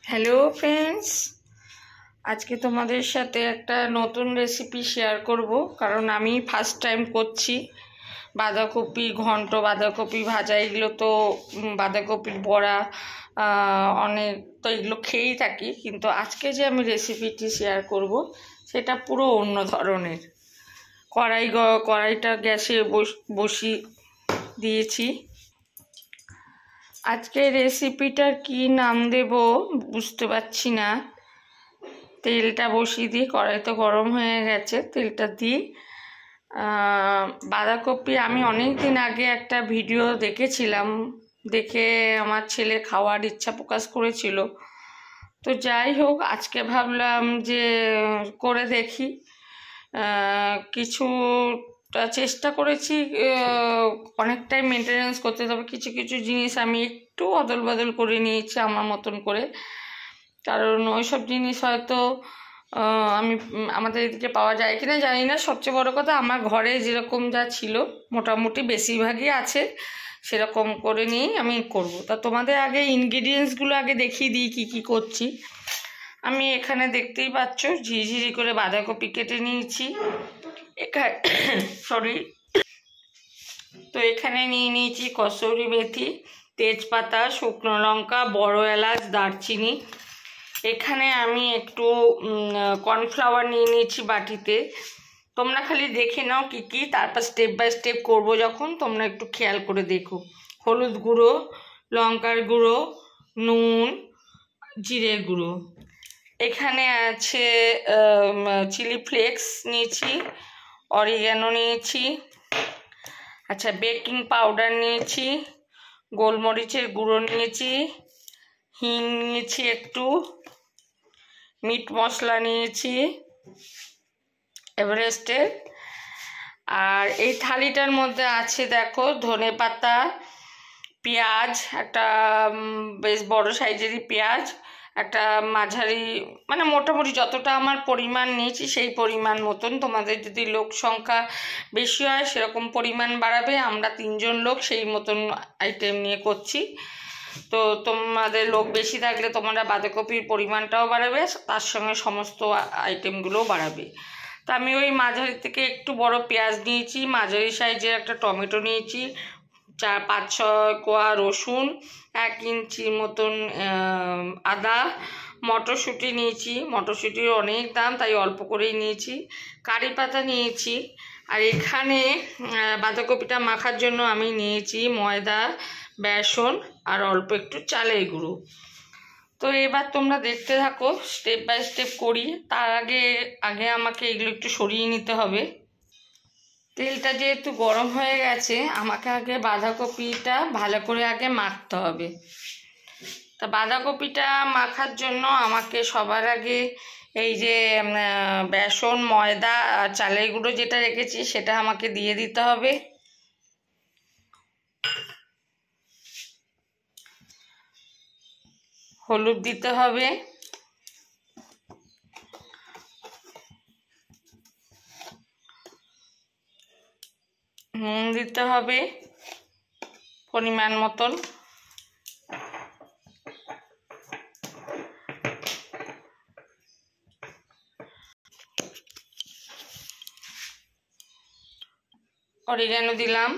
Hello friends, আজকে তোমাদের সাথে একটা নতুন রেসিপি শেয়ার করব। কারণ আমি ফার্স্ট টাইম করছি। বাঁধাকপি ঘন্ট, বাঁধাকপি ভাজা, এগুলো তো বাঁধাকপির বড়া অনেক তো এগুলো খেয়েই থাকি, কিন্তু আজকে যে আমি রেসিপিটি শেয়ার করব সেটা পুরো অন্য ধরনের। কড়াইটা গ্যাসে বসিয়ে দিয়েছি। আজকে রেসিপিটার কি নাম দেব বুঝতে পারছি না। তেলটা বসিয়ে দিই, কড়াই তো গরম হয়ে গেছে, তেলটা দিই। বাঁধাকপি আমি অনেক দিন আগে একটা ভিডিও দেখেছিলাম, দেখে আমার ছেলে খাওয়ার ইচ্ছা প্রকাশ করেছিল। তো যাই হোক, আজকে ভাবলাম যে করে দেখি। কিছুটা চেষ্টা করেছি, অনেকটাই মেনটেনেন্স করতে, তবে কিছু কিছু জিনিস আমি একটু অদল বদল করে নিয়েছি আমার মতন করে। কারণ ওইসব জিনিস হয়তো আমাদের এদিকে পাওয়া যায় কিনা জানি না। সবচেয়ে বড় কথা, আমার ঘরে যেরকম যা ছিল মোটামুটি বেশিরভাগই আছে, সেরকম করে নিয়েই আমি করব। তা তোমাদের আগে ইনগ্রিডিয়েন্টসগুলো আগে দেখিয়ে দিই কী কী করছি। আমি এখানে দেখতেই পাচ্ছ ঝিরিঝিরি করে বাঁধাকপি কেটে নিয়েছি। তো এখানে নিয়ে নিয়েছি কসুরি মেথি, তেজপাতা, শুকনো লঙ্কা, বড় এলাচ, দারচিনি। এখানে আমি একটু কর্নফ্লাওয়ার নিয়ে নিয়েছি বাটিতে। তোমরা খালি দেখে নাও কী কী, তারপর স্টেপ বাই স্টেপ করবো যখন তোমরা একটু খেয়াল করে দেখো। হলুদ গুঁড়ো, লঙ্কার গুঁড়ো, নুন, জিরের গুঁড়ো। এখানে আছে চিলি ফ্লেক্স নিয়েছি, অরিগ্যানো নিয়েছি, আচ্ছা বেকিং পাউডার নিয়েছি, গোলমরিচের গুঁড়ো নিয়েছি, হিং নিয়েছি একটু, মিট মশলা নিয়েছি এভারেস্টের। আর এই থালিটার মধ্যে আছে দেখো ধনেপাতা, পেঁয়াজ, একটা বেশ বড় সাইজেরই পেঁয়াজ, একটা মাঝারি, মানে মোটামুটি যতটা আমার পরিমাণ নিয়েছি সেই পরিমাণ মতন। তোমাদের যদি লোক সংখ্যা বেশি হয় সেরকম পরিমাণ বাড়াবে। আমরা 3 জন লোক, সেই মতন আইটেম নিয়ে করছি। তো তোমাদের লোক বেশি থাকলে তোমরা বাঁধাকপির পরিমাণটাও বাড়াবে, তার সঙ্গে সমস্ত আইটেমগুলোও বাড়াবে। তো আমি ওই মাঝারি থেকে একটু বড় পেঁয়াজ নিয়েছি, মাঝারি সাইজের একটা টমেটো নিয়েছি, 4-5-6 কোয়া রসুন, 1 ইঞ্চির মতন আদা, মটরশুঁটি নিয়েছি। মটরশুঁটির অনেক দাম, তাই অল্প করেই নিয়েছি। কারি পাতা নিয়েছি। আর এখানে বাঁধাকপিটা মাখার জন্য আমি নিয়েছি ময়দা, বেসন আর অল্প একটু চালের গুঁড়ো। তো এবার তোমরা দেখতে থাকো, স্টেপ বাই স্টেপ করি। তার আগে আমাকে এগুলো একটু সরিয়ে নিতে হবে। তেলটা যেহেতু গরম হয়ে গেছে, আমাকে আগে বাঁধাকপিটা ভালো করে আগে মাখতে হবে। তা বাঁধাকপিটা মাখার জন্য আমাকে সবার আগে এই যে বেসন, ময়দা আর চালের গুঁড়ো যেটা রেখেছি সেটা আমাকে দিয়ে দিতে হবে। হলুদ দিতে হবে, নুন দিতে হবে পরিমাণ মতন, অরিগ্যানো দিলাম,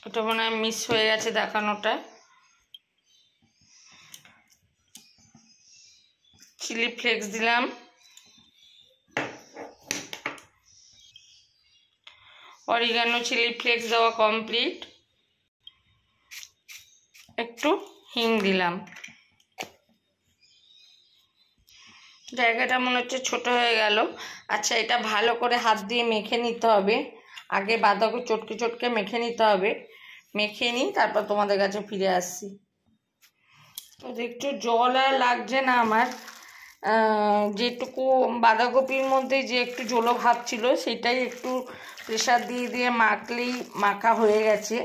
ওটা মনে হয় মিস হয়ে গেছে দেখানোটা, চিলি ফ্লেক্স দিলাম, অরিগ্যানো চিলি ফ্লেক্স দেওয়া কমপ্লিট। একটু হিং দিলাম। জায়গাটা মনে হচ্ছে ছোট হয়ে গেল। আচ্ছা, এটা ভালো করে হাত দিয়ে মেখে নিতে হবে। আগে বাঁধাকপি চটকে চটকে মেখে নিতে হবে। মেখে নিই, তারপর তোমাদের কাছে ফিরে আসছি। তো একটু জল আর লাগছে না আমার, যেটুকু বাঁধাকপির মধ্যে যে একটু জলো ভাব ছিল সেটাই একটু প্রেশার দিয়ে দিয়ে মাখলেই মাখা হয়ে গেছে।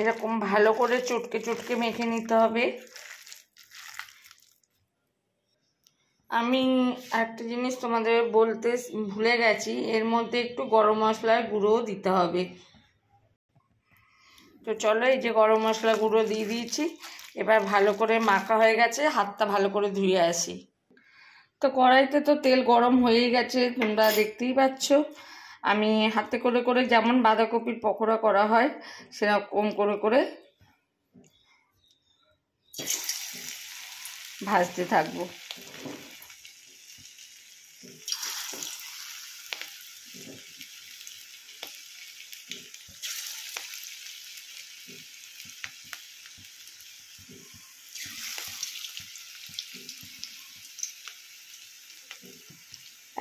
এরকম ভালো করে চটকে চটকে মেখে নিতে হবে। আমি একটা জিনিস তোমাদের বলতে ভুলে গেছি, এর মধ্যে একটু গরম মশলার গুঁড়োও দিতে হবে। তো চলো, এই যে গরম মশলা গুঁড়ো দিয়ে দিয়েছি, এবার ভালো করে মাখা হয়ে গেছে, হাতটা ভালো করে ধুয়ে আসি। তো কড়াইতে তো তেল গরম হয়েই গেছে, তোমরা দেখতেই পাচ্ছ। আমি হাতে করে করে যেমন বাঁধাকপির পকোড়া করা হয় সেরকম করে করে ভাজতে থাকবো।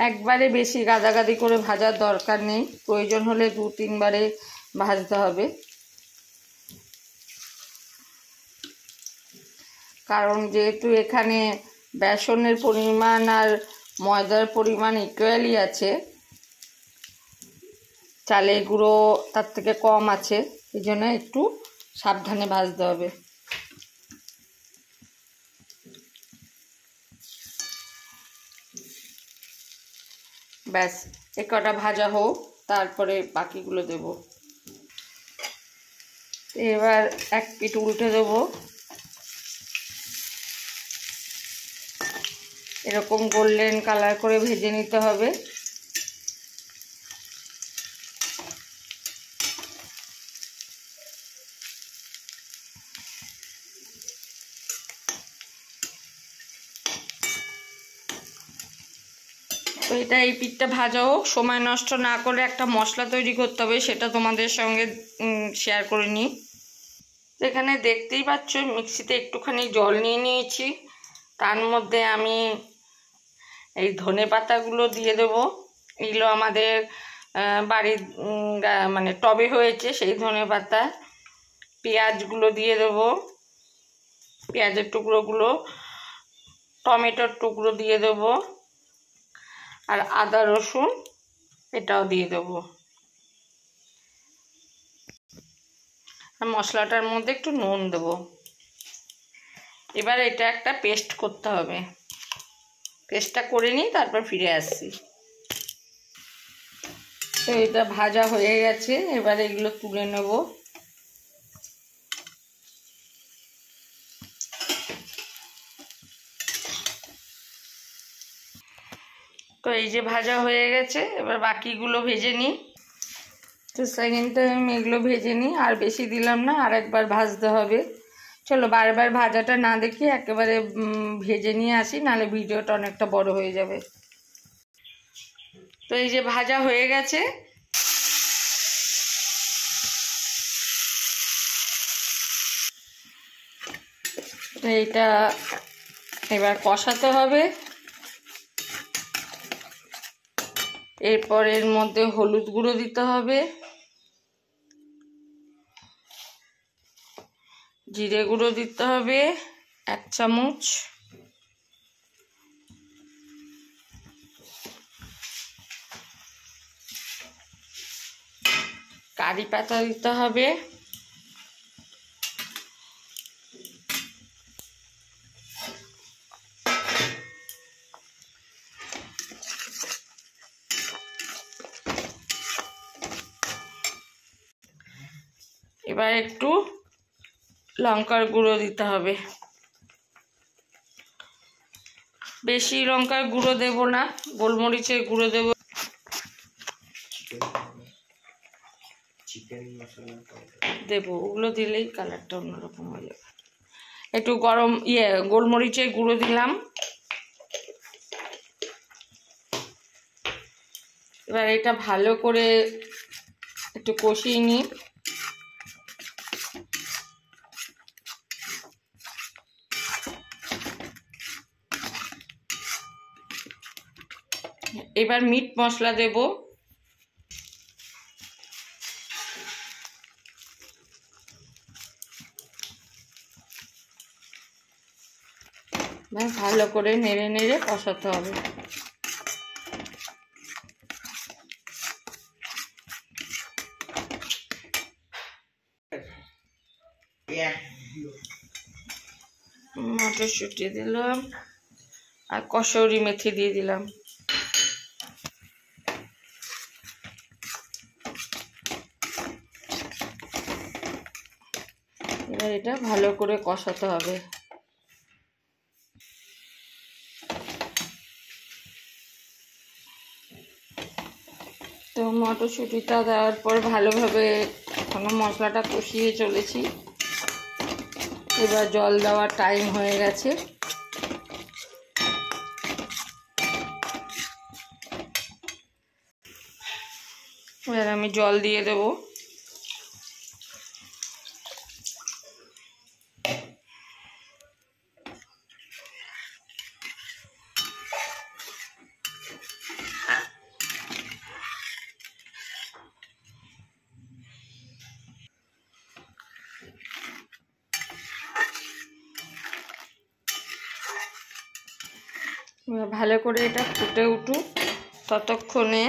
একবারে বেশি গাদাগাদি করে ভাজার দরকার নেই, প্রয়োজন হলে 2-3 বারে ভাজতে হবে, কারণ যেহেতু এখানে বেসনের পরিমাণ আর ময়দার পরিমাণ ইকুয়ালি আছে, চালের গুঁড়ো তার থেকে কম আছে, এই জন্য একটু সাবধানে ভাজতে হবে। ব্যাস, এ কটা ভাজা হোক, তারপরে বাকিগুলো দেব। এবার এক পিঠ উল্টে দেবো, এরকম গোল্ডেন কালার করে ভেজে নিতে হবে। তো এটা এই পিঠটা ভাজা হোক, সময় নষ্ট না করে একটা মশলা তৈরি করতে হবে, সেটা তোমাদের সঙ্গে শেয়ার করে নিই। তো এখানে দেখতেই পাচ্ছ মিক্সিতে একটুখানি জল নিয়ে নিয়েছি, তার মধ্যে আমি এই ধনে পাতাগুলো দিয়ে দেবো। এগুলো আমাদের বাড়ির মানে টবে হয়েছে সেই ধনে পাতা। পেঁয়াজগুলো দিয়ে দেবো, পেঁয়াজের টুকরোগুলো, টমেটোর টুকরো দিয়ে দেবো, আর আদা রসুন এটাও দিয়ে দেবো। আর মশলাটার মধ্যে একটু নুন দেবো। এবার এটা একটা পেস্ট করতে হবে, পেস্টটা করে নিই, তারপর ফিরে আসছি। তো এটা ভাজা হয়ে গেছে, এবার এগুলো তুলে নেব। তো এই যে ভাজা হয়ে গেছে, এবার বাকিগুলো ভেজে নিই। তো সেকেন্ড টাইম এগুলো ভেজে নিই, আর বেশি দিলাম না, আর একবার ভাজতে হবে। চলো বারবার ভাজাটা না দেখি একেবারে ভেজে নিয়ে আসি, নাহলে ভিডিওটা অনেকটা বড় হয়ে যাবে। তো এই যে ভাজা হয়ে গেছে, এইটা এবার কষাতে হবে। এরপর এর মধ্যে হলুদ গুঁড়ো দিতে হবে, জিরে গুঁড়ো দিতে হবে 1 চামচ, কারি পাতা দিতে হবে, এবার একটু লঙ্কার গুঁড়ো দিতে হবে। বেশি লঙ্কার গুঁড়ো দেব না, গোলমরিচের গুঁড়ো দেব। দেব, ওগুলো দিলেই কালারটা অন্যরকম হয়ে যাবে। একটু গরম গোলমরিচের গুঁড়ো দিলাম। এবার এটা ভালো করে একটু কষিয়ে নিই। এবার মিট মশলা দেব, ভালো করে নেড়ে নেড়ে কষাতে হবে। মটরশুঁটি দিলাম আর কসৌরি মেথি দিয়ে দিলাম। এবার এবার এটা ভালো করে কষাতে হবে। তো মটরশুঁটিটা দেওয়ার পর ভালোভাবে এখনো মশলাটা কষিয়ে চলেছি। এবার জল দেওয়ার টাইম হয়ে গেছে। এবার আমি জল দিয়ে দেবো। ভালো করে এটা ফুটে উঠুক, ততক্ষণে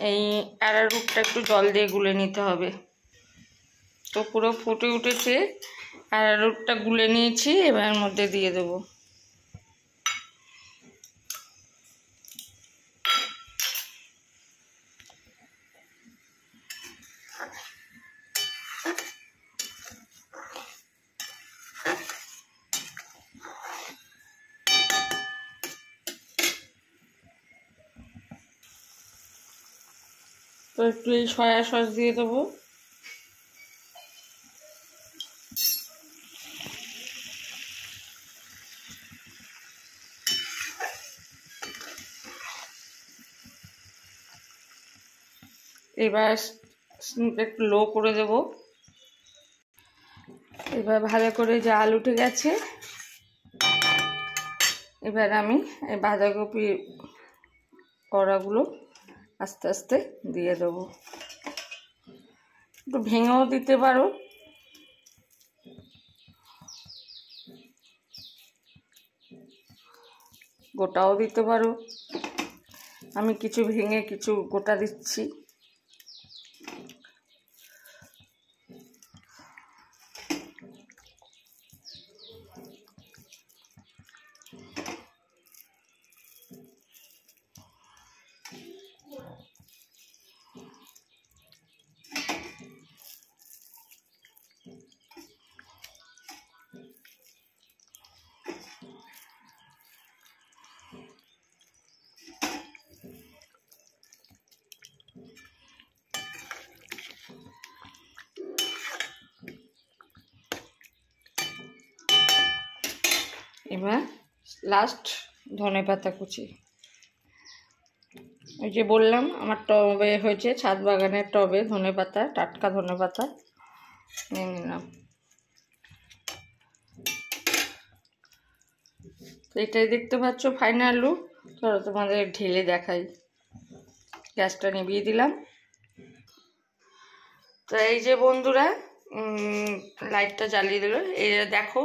এই অ্যারারুটটা একটু জল দিয়ে গুলে নিতে হবে। তো পুরো ফুটে উঠেছে, অ্যারারুটটা গুলে নিয়েছি, এবার এর মধ্যে দিয়ে দেবো। তো একটু এই সয়া সস দিয়ে দেবো। এবার একটু লো করে দেব। এবার ভালো করে জাল উঠে গেছে। এবার আমি এই বাঁধাকপি কড়াগুলো আস্তে আস্তে দিয়ে দেবো। একটু ভেঙেও দিতে পারো। গোটাও দিতে পারো। আমি কিছু ভেঙে কিছু গোটা দিচ্ছি। এবার লাস্ট ধনেপাতা কুচি। ওই যে বললাম আমার টবে হয়েছে, ছাদ বাগানের টবে ধনেপাতা, টাটকা ধনেপাতা নিয়ে নিলাম। তো এটাই দেখতে পাচ্ছ ফাইনাল লুক। চলো তোমাদের ঢেলে দেখাই। গ্যাসটা নিভিয়ে দিলাম। তো এই যে বন্ধুরা, লাইটটা জ্বালিয়ে দিল। এই দেখো,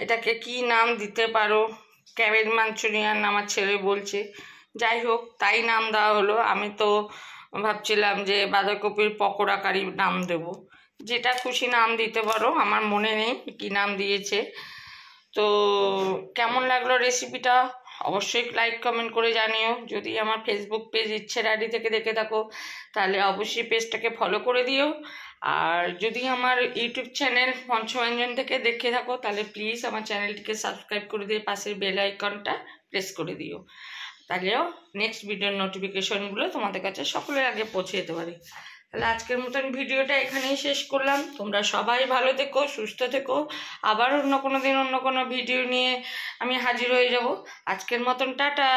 এটাকে কি নাম দিতে পারো? ক্যাবেজ মাঞ্চুরিয়ান আমার ছেলে বলছে। যাই হোক, তাই নাম দেওয়া হলো। আমি তো ভাবছিলাম যে বাঁধাকপির পকোড়া কারি নাম দেব। যেটা খুশি নাম দিতে পারো, আমার মনে নেই কি নাম দিয়েছে। তো কেমন লাগলো রেসিপিটা অবশ্যই লাইক কমেন্ট করে জানিও। যদি আমার ফেসবুক পেজ ইচ্ছে ডায়েরি থেকে দেখে থাকো তাহলে অবশ্যই পেজটাকে ফলো করে দিও। আর যদি আমার ইউটিউব চ্যানেল পঞ্চব্যঞ্জন থেকে দেখে থাকো তাহলে প্লিজ আমার চ্যানেলটিকে সাবস্ক্রাইব করে দিয়ে পাশের বেল আইকনটা প্রেস করে দিও। তাহলেও নেক্সট ভিডিওর নোটিফিকেশনগুলো তোমাদের কাছে সকলের আগে পৌঁছে যেতে পারে। তাহলে আজকের মতন ভিডিওটা এখানেই শেষ করলাম। তোমরা সবাই ভালো থেকো, সুস্থ থেকো। আবার অন্য কোনো দিন অন্য কোনো ভিডিও নিয়ে আমি হাজির হয়ে যাব। আজকের মতন টাটা।